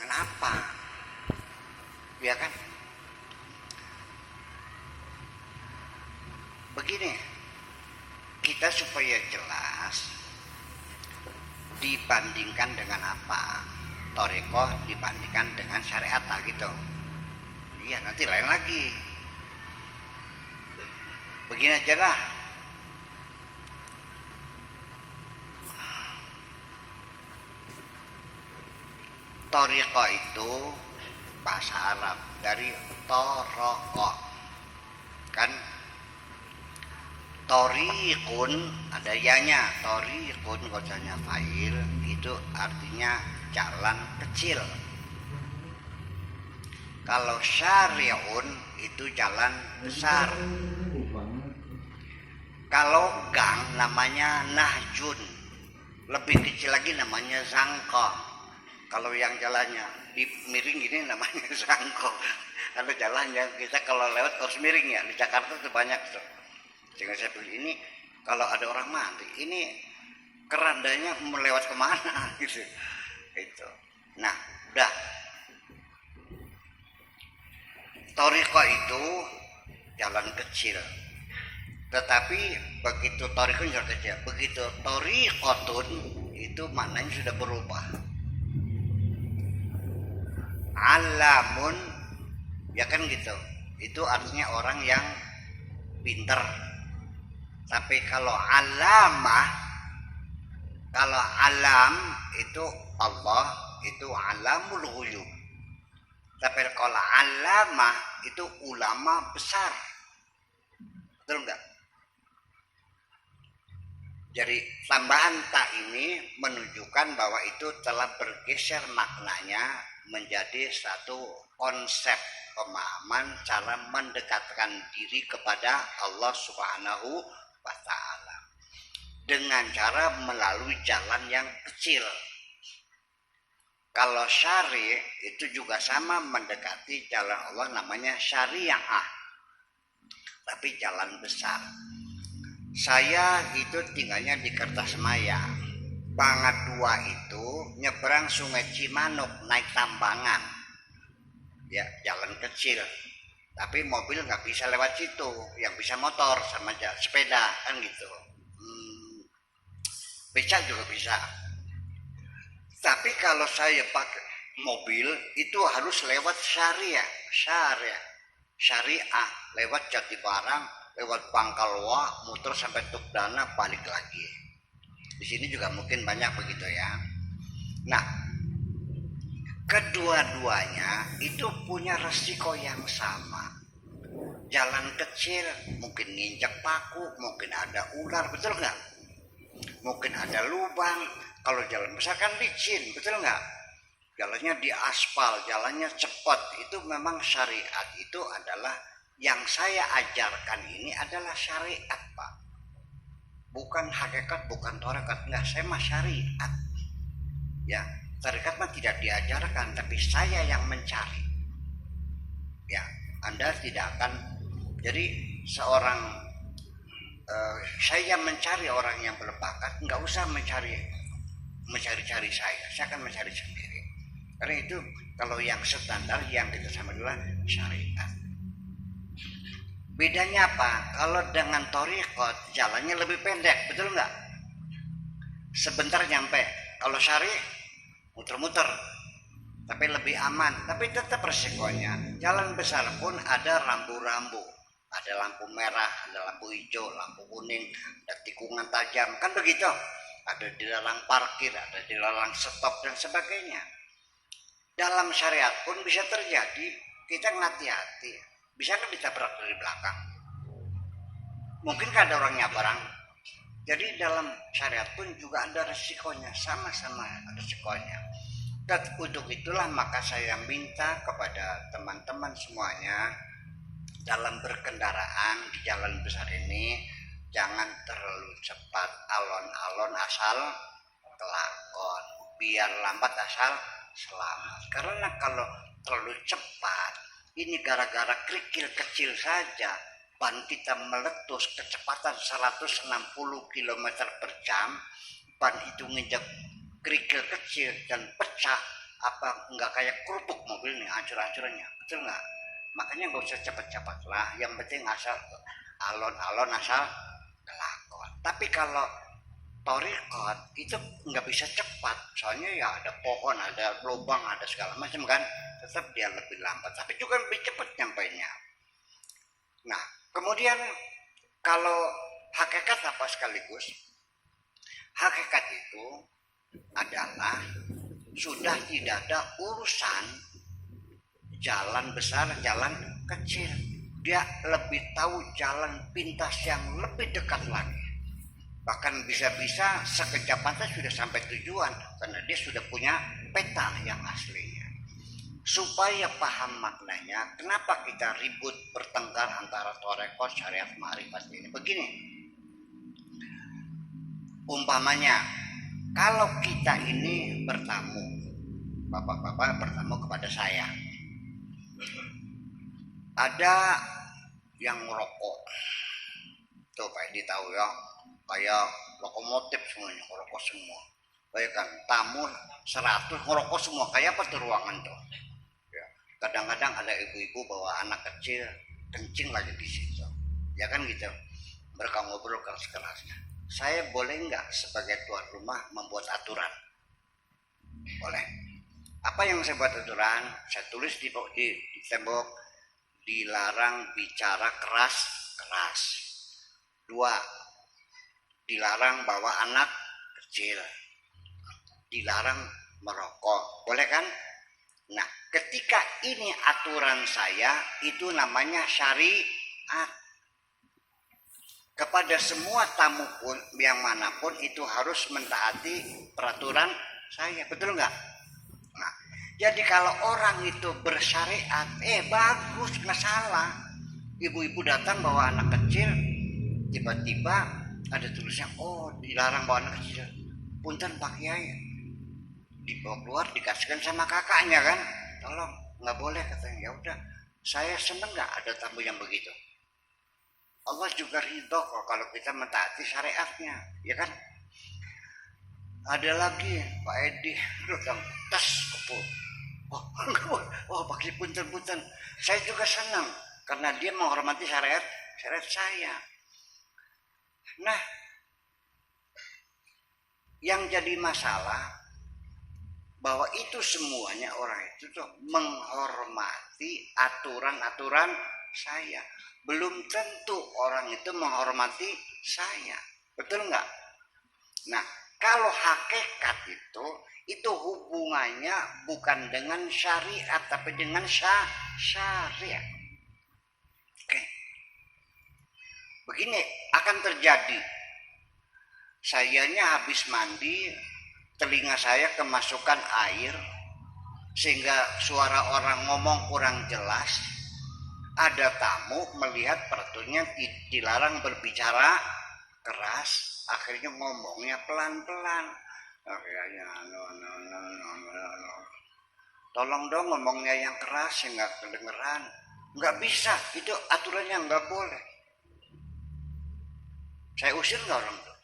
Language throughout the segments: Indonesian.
dengan apa? Ya kan? Begini, kita supaya jelas dibandingkan dengan apa? Thariqah dibandingkan dengan syariat gitu. Iya, nanti lain lagi. Begini aja lah. Thariqah itu bahasa Arab dari toroqah. Kan Toriqun ada yanya, toriqun kodanya fa'il itu artinya jalan kecil. Kalau syari'un itu jalan besar. Kalau gang namanya nahjun, lebih kecil lagi namanya zangko. Kalau yang jalannya di miring ini namanya zangko. Kalau jalan yang kita kalau lewat harus miring ya, di Jakarta itu banyak tuh. Sehingga saya pilih ini kalau ada orang mati ini kerandanya melewat kemana gitu itu. Nah udah, thariqah itu jalan kecil, tetapi begitu thariqah jalan kecil, begitu thariqatun itu maknanya sudah berubah. Alamun ya kan gitu, itu artinya orang yang pinter. Tapi kalau alamah, kalau alam itu Allah, itu alamul ghuyub. Tapi kalau alamah itu ulama besar. Betul enggak? Jadi tambahan tak ini menunjukkan bahwa itu telah bergeser maknanya menjadi satu konsep pemahaman cara mendekatkan diri kepada Allah Subhanahu wa ta'ala dengan cara melalui jalan yang kecil. Kalau syari itu juga sama mendekati jalan Allah namanya syariah, tapi jalan besar. Saya itu tinggalnya di Kertasmaya. Bangat 2 itu nyebrang Sungai Cimanuk naik tambangan. Ya, jalan kecil. Tapi mobil nggak bisa lewat situ, yang bisa motor sama sepeda kan gitu. Becak juga bisa. Tapi kalau saya pakai mobil itu harus lewat syariah, lewat Jatibarang, lewat Pangkalwa, muter sampai Tukdana, balik lagi. Di sini juga mungkin banyak begitu ya. Nah, kedua-duanya itu punya resiko yang sama. Jalan kecil mungkin nginjak paku, mungkin ada ular, betul nggak? Mungkin ada lubang. Kalau jalan besar kan licin, betul nggak? Jalannya di aspal, jalannya cepat. Itu memang syariat. Itu adalah yang saya ajarkan ini adalah syariat, Pak. Bukan hakikat, bukan thariqat. Enggak, saya mah syariat. Ya, thariqat mah tidak diajarkan, tapi saya yang mencari. Ya, Anda tidak akan. Jadi seorang saya mencari orang yang berbakat, nggak usah mencari-cari saya akan mencari sendiri. Karena itu kalau yang standar yang kita sama adalah syariat. Bedanya apa? Kalau dengan thariqat jalannya lebih pendek, betul nggak? Sebentar nyampe. Kalau syari muter-muter, tapi lebih aman. Tapi tetap resikonya. Jalan besar pun ada rambu-rambu. Ada lampu merah, ada lampu hijau, lampu kuning, ada tikungan tajam, kan begitu. Ada dilarang parkir, ada dilarang stop dan sebagainya. Dalam syariat pun bisa terjadi kita hati-hati, bisa kan ditabrak dari belakang. Mungkin kan ada orang nyabrang. Jadi dalam syariat pun juga ada resikonya, sama-sama ada resikonya. Dan untuk itulah maka saya minta kepada teman-teman semuanya, dalam berkendaraan di jalan besar ini jangan terlalu cepat, alon-alon asal kelakon, biar lambat asal selamat. Karena kalau terlalu cepat, ini gara-gara kerikil kecil saja ban kita meletus kecepatan 160 km per jam, ban itu nginjak kerikil kecil dan pecah, apa nggak kayak kerupuk mobil nih hancur-hancurannya, betul nggak? Makanya nggak usah cepat-cepat lah, yang penting asal alon-alon asal kelakon. Tapi kalau torikot itu nggak bisa cepat, soalnya ya ada pohon, ada lubang, ada segala macam kan, tetap dia lebih lambat, tapi juga lebih cepat nyampainya. Nah, kemudian kalau hakikat apa sekaligus? Hakikat itu adalah sudah tidak ada urusan jalan besar, jalan kecil. Dia lebih tahu jalan pintas yang lebih dekat lagi. Bahkan bisa-bisa sekejap mata sudah sampai tujuan karena dia sudah punya peta yang aslinya. Supaya paham maknanya, kenapa kita ribut bertengkar antara torekot, syariat, ma'rifat ini? Begini, umpamanya kalau kita ini bertamu, bapak-bapak bertamu kepada saya, ada yang ngerokok, tuh Pak Edi tahu ya, kayak lokomotif semuanya ngerokok semua. Bayangkan tamu 100 ngerokok semua, kayak apa tuh ruangan tuh? Ya, kadang-kadang ada ibu-ibu bawa anak kecil kencing lagi di situ, ya kan gitu. Mereka ngobrol keras-kerasnya. Saya boleh nggak sebagai tuan rumah membuat aturan? Boleh. Apa yang saya buat aturan? Saya tulis di tembok, dilarang bicara keras-keras. 2, dilarang bawa anak kecil. Dilarang merokok. Boleh kan? Nah, ketika ini aturan saya, itu namanya syariat. Kepada semua tamu pun yang manapun itu harus mentaati peraturan saya, betul nggak? Nah, jadi kalau orang itu bersyariat, bagus, nggak salah. Ibu-ibu datang bawa anak kecil, tiba-tiba ada tulisnya, dilarang bawa anak kecil. Punten Pak Kiai, dibawa keluar dikasihkan sama kakaknya kan, tolong nggak boleh katanya. Ya udah, saya seneng nggak ada tamu yang begitu. Allah juga ridho kok kalau kita mentaati syariatnya, ya kan? Ada lagi Pak Edi, datang tas kepul. Pakai punten-punten. Saya juga senang karena dia menghormati syariat saya. Nah, yang jadi masalah bahwa itu semuanya orang itu tuh menghormati aturan-aturan saya. Belum tentu orang itu menghormati saya, betul nggak? Nah, kalau hakikat itu hubungannya bukan dengan syariat tapi dengan syariat. Oke. Begini akan terjadi. Sayanya habis mandi, telinga saya kemasukan air sehingga suara orang ngomong kurang jelas. Ada tamu melihat peraturannya dilarang berbicara keras, akhirnya ngomongnya pelan-pelan. Tolong dong ngomongnya yang keras, nggak kedengeran. Nggak bisa, itu aturannya nggak boleh. Saya usir nggak orang tuh?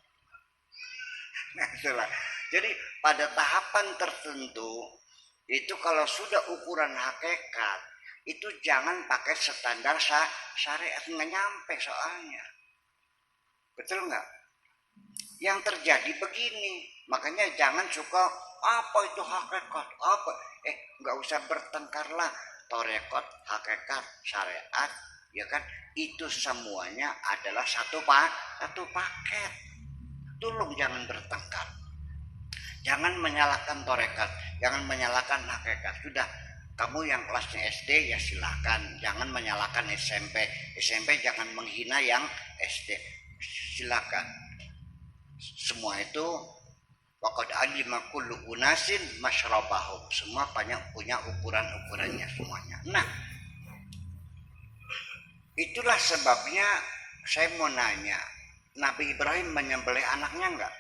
Nah, itulah. Jadi pada tahapan tertentu itu kalau sudah ukuran hakikat, itu jangan pakai standar syariat, nggak nyampe soalnya, betul nggak? Yang terjadi begini, makanya jangan suka apa itu hakikat, apa nggak usah bertengkarlah, torekot, hakikat, syariat, ya kan? Itu semuanya adalah satu paket. Tolong jangan bertengkar, jangan menyalahkan torekat, jangan menyalahkan hakikat. Sudah, kamu yang kelasnya SD ya silahkan, jangan menyalahkan SMP. SMP jangan menghina yang SD, silakan. Semua itu waqad alima kullu unasin masyrabahum, semua banyak punya ukuran-ukurannya semuanya. Nah, itulah sebabnya saya mau nanya, Nabi Ibrahim menyembelih anaknya enggak?